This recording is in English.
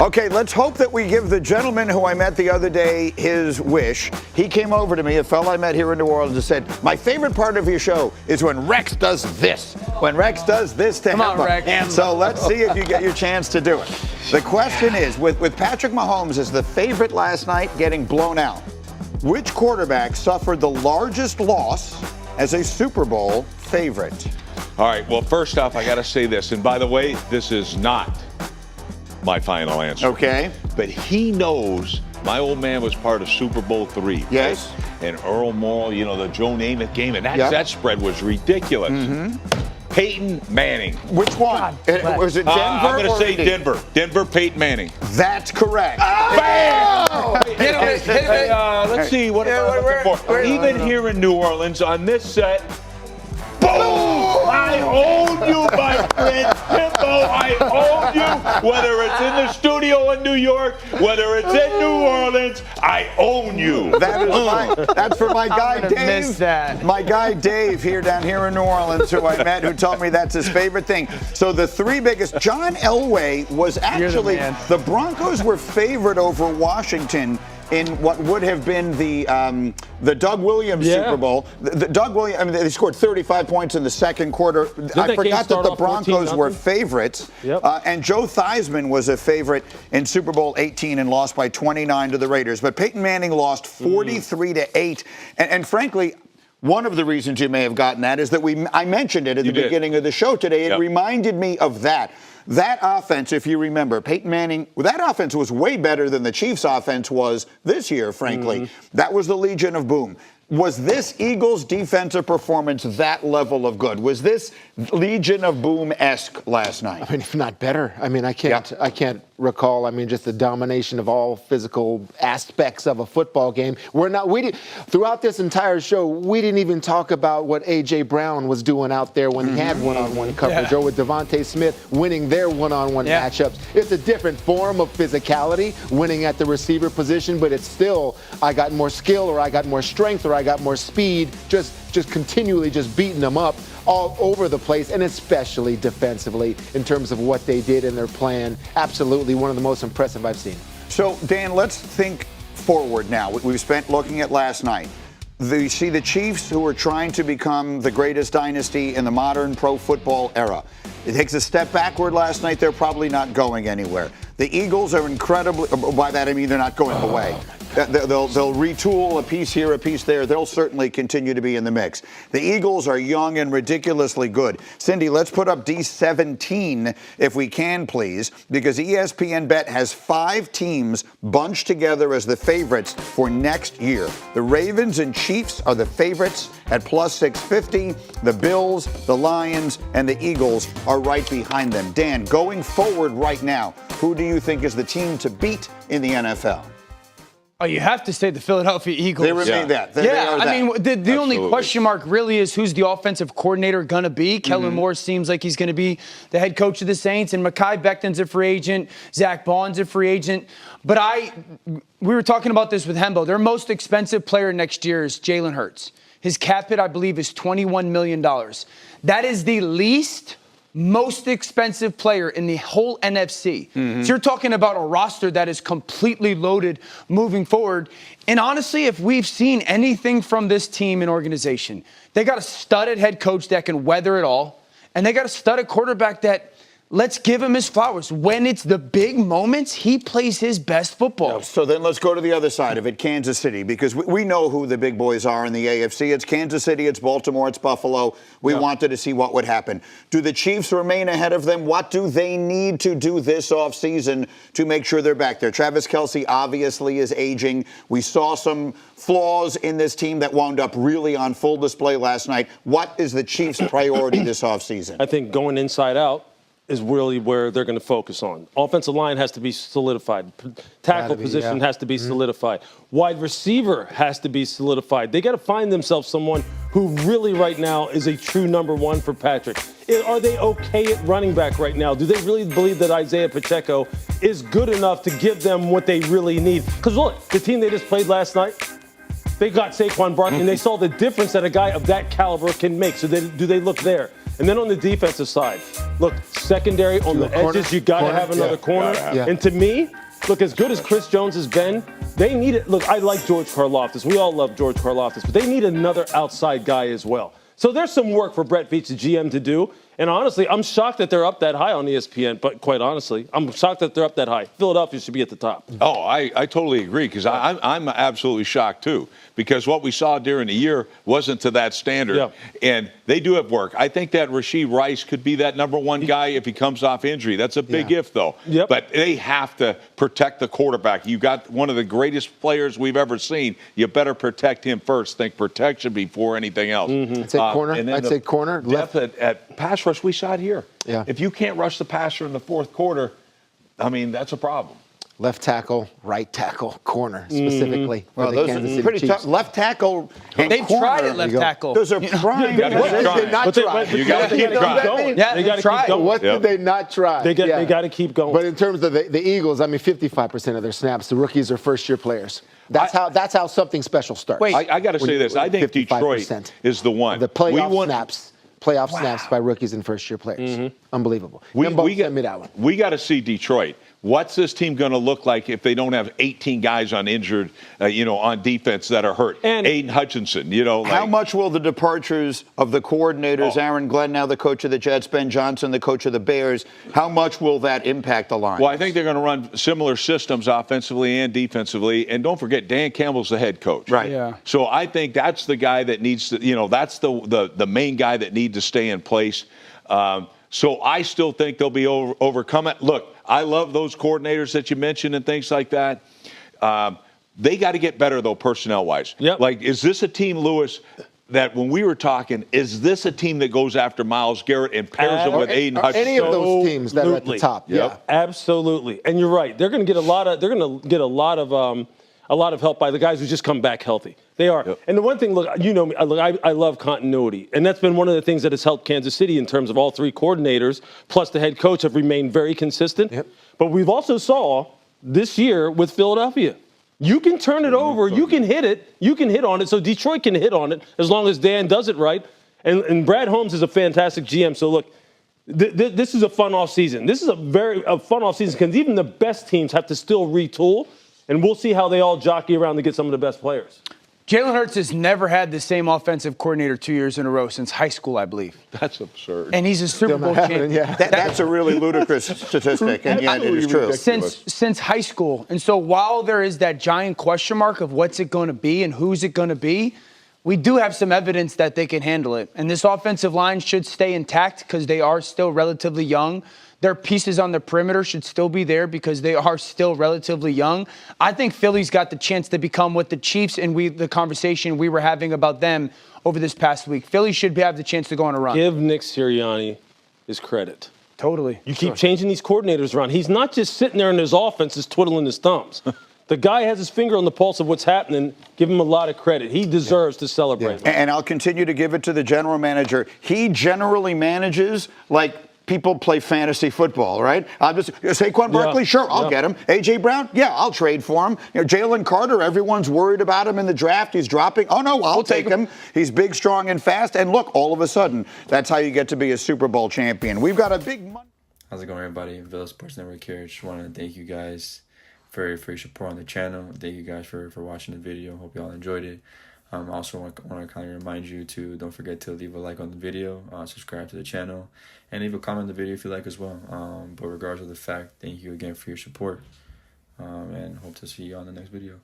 Okay, let's hope that we give the gentleman who I met the other day his wish. He came over to me, a fellow I met here in New Orleans, and said, my favorite part of your show is when Rex does this. When Rex does this to Come on, Rex. So let's see if you get your chance to do it. The question is, with Patrick Mahomes as the favorite last night getting blown out, which quarterback suffered the largest loss as a Super Bowl favorite? All right, well, first off, I got to say this. And by the way, this is not my final answer. Okay. But he knows my old man was part of Super Bowl III. Yes. Right? And Earl Morrall, the Joe Namath game, and that spread was ridiculous. Mm-hmm. Peyton Manning. Which one? Was it Denver? I'm going to say Indy? Denver. Denver, Peyton Manning. That's correct. Bam! Hit Let's see. What am I looking for? Even here in New Orleans on this set, boom! I own you, my friend. Hippo, I own you. Whether it's in the studio in New York, whether it's in New Orleans, I own you. That's for my guy gonna Dave. miss that. My guy Dave here down here in New Orleans, who I met, who told me that's his favorite thing. So the three biggest, John Elway was actually, the Broncos were favored over Washington in what would have been the Doug Williams Super Bowl. Doug Williams, they scored 35 points in the second quarter. I forgot that the Broncos were favorites. Yep. And Joe Theismann was a favorite in Super Bowl 18 and lost by 29 to the Raiders. But Peyton Manning lost 43-8. And frankly, one of the reasons you may have gotten that is that I mentioned it at the beginning of the show today. It reminded me of that. That offense, if you remember, Peyton Manning, that offense was way better than the Chiefs' offense was this year, frankly. That was the Legion of Boom. Was this Eagles' defensive performance that level of good? Was this Legion of Boom-esque last night? I mean, if not better. I mean, I can't recall. I mean, just the domination of all physical aspects of a football game. Throughout this entire show, we didn't even talk about what A.J. Brown was doing out there when he had one-on-one coverage, or with Devontae Smith winning their one-on-one matchups. It's a different form of physicality, winning at the receiver position, but it's still, I got more skill, or I got more strength, or I got more speed, just continually just beating them up all over the place, and especially defensively in terms of what they did in their plan. Absolutely one of the most impressive I've seen. So, Dan, let's think forward now. We've spent looking at last night. You see the Chiefs, who are trying to become the greatest dynasty in the modern pro football era. It takes a step backward last night. They're probably not going anywhere. The Eagles are incredibly, by that I mean they're not going away. They'll retool a piece here, a piece there. They'll certainly continue to be in the mix. The Eagles are young and ridiculously good. Cindy, let's put up D17 if we can, please, because ESPN Bet has 5 teams bunched together as the favorites for next year. The Ravens and Chiefs are the favorites at plus 650. The Bills, the Lions, and the Eagles are right behind them. Dan, going forward right now, who do you think is the team to beat in the NFL? Oh, you have to say the Philadelphia Eagles. They remain that. They are that. I mean, the only question mark really is who's the offensive coordinator going to be. Kellen Moore seems like he's going to be the head coach of the Saints, and Mekhi Becton's a free agent. Zach Bond's a free agent. But we were talking about this with Hembo. Their most expensive player next year is Jalen Hurts. His cap hit, I believe, is $21 million. That is the least most expensive player in the whole NFC. So you're talking about a roster that is completely loaded moving forward. And honestly, if we've seen anything from this team and organization, they got a studded head coach that can weather it all, and they got a studded quarterback that, let's give him his flowers. When it's the big moments, he plays his best football. So then let's go to the other side of it, Kansas City, because we know who the big boys are in the AFC. It's Kansas City, it's Baltimore, it's Buffalo. We wanted to see what would happen. Do the Chiefs remain ahead of them? What do they need to do this offseason to make sure they're back there? Travis Kelce obviously is aging. We saw some flaws in this team that wound up really on full display last night. What is the Chiefs' priority this offseason? I think going inside out is really where they're going to focus on. Offensive line has to be solidified. Tackle position has to be solidified. Wide receiver has to be solidified. They got to find themselves someone who really right now is a true number one for Patrick. Are they okay at running back right now? Do they really believe that Isaiah Pacheco is good enough to give them what they really need? Because look, the team they just played last night, they got Saquon Barkley, and they saw the difference that a guy of that caliber can make. So do they look there? And then on the defensive side, look, secondary on the edges, you got to have another corner. Yeah. And to me, look, as good as Chris Jones has been, they need it. Look, I like George Karlaftis. We all love George Karlaftis, but they need another outside guy as well. So there's some work for Brett Veach, the GM, to do. And honestly, I'm shocked that they're up that high on ESPN, but quite honestly, I'm shocked that they're up that high. Philadelphia should be at the top. Oh, I totally agree, because I'm absolutely shocked, too, because what we saw during the year wasn't to that standard. Yeah. And they do have work. I think that Rashee Rice could be that number one guy if he comes off injury. That's a big if, though. Yep. But they have to protect the quarterback. You got one of the greatest players we've ever seen. You better protect him first. Think protection before anything else. I'd say corner. And then I'd the say corner. Depth at pass rush, we saw it here. Yeah. If you can't rush the passer in the fourth quarter, I mean, that's a problem. Left tackle, right tackle, corner specifically. Well, for the those Kansas are City pretty Chiefs. tough. Left tackle and They've corner. tried at left tackle. Those are prime gotta keep positions. trying. Did not But they, try. but You gotta keep trying. going. Yeah, they got to tried. keep going. What Yep. did they not try? They got to keep going. But in terms of the Eagles, I mean, 55% of their snaps, the rookies are first-year players. That's how something special starts. Wait. I got to say this. I think Detroit 55%. is the one. The playoff We won- snaps. Playoff snaps by rookies and first-year players. Unbelievable. We Send got me that one. We got to see Detroit. What's this team going to look like if they don't have 18 guys on injured, on defense that are hurt? And Aiden Hutchinson, How much will the departures of the coordinators, Oh. Aaron Glenn, now the coach of the Jets, Ben Johnson, the coach of the Bears, how much will that impact the line? Well, I think they're going to run similar systems offensively and defensively. And don't forget, Dan Campbell's the head coach. Right. Yeah. So I think that's the guy that needs to, that's the main guy that needs to stay in place. So I still think they'll be overcome it. Look, I love those coordinators that you mentioned and things like that. They got to get better, though, personnel-wise. Yep. Like, is this a team, Lewis, that when we were talking, is this a team that goes after Myles Garrett and pairs him with Aiden Hutchinson? Any of those teams that are at the Absolutely. top. Yep. Yeah. Absolutely, and you're right. They're going to get a lot of help by the guys who just come back healthy. They are. Yep. And the one thing, look, you know me, I love continuity, and that's been one of the things that has helped Kansas City in terms of all three coordinators plus the head coach have remained very consistent. Yep. But we've also saw this year with Philadelphia. You can turn it over. You can hit it. You can hit on it. So Detroit can hit on it as long as Dan does it right. And Brad Holmes is a fantastic GM. So look, this is a fun offseason. This is a fun offseason because even the best teams have to still retool. And we'll see how they all jockey around to get some of the best players. Jalen Hurts has never had the same offensive coordinator 2 years in a row since high school, I believe. That's absurd. And he's a Super Bowl champion. Yeah. That's a really ludicrous statistic, and yet it is true. Since high school. And so while there is that giant question mark of what's it going to be and who's it going to be, we do have some evidence that they can handle it. And this offensive line should stay intact because they are still relatively young. Their pieces on the perimeter should still be there because they are still relatively young. I think Philly's got the chance to become what the Chiefs and the conversation we were having about them over this past week. Philly should have the chance to go on a run. Give Nick Sirianni his credit. Totally. You keep changing these coordinators around. He's not just sitting there in his offense just twiddling his thumbs. The guy has his finger on the pulse of what's happening. Give him a lot of credit. He deserves to celebrate. And I'll continue to give it to the general manager. He generally manages like people play fantasy football, right? I'll just Saquon Barkley, sure, I'll get him. A.J. Brown, yeah, I'll trade for him. Jalen Carter, everyone's worried about him in the draft. He's dropping. Oh, no, I'll take him. He's big, strong, and fast. And look, all of a sudden, that's how you get to be a Super Bowl champion. We've got a big money. How's it going, everybody? Villa Sports Network here. Just want to thank you guys for your support on the channel. Thank you guys for watching the video. Hope you all enjoyed it. I also want to kind of remind you to don't forget to leave a like on the video, subscribe to the channel, and leave a comment on the video if you like as well. But regardless of the fact, thank you again for your support, and hope to see you on the next video.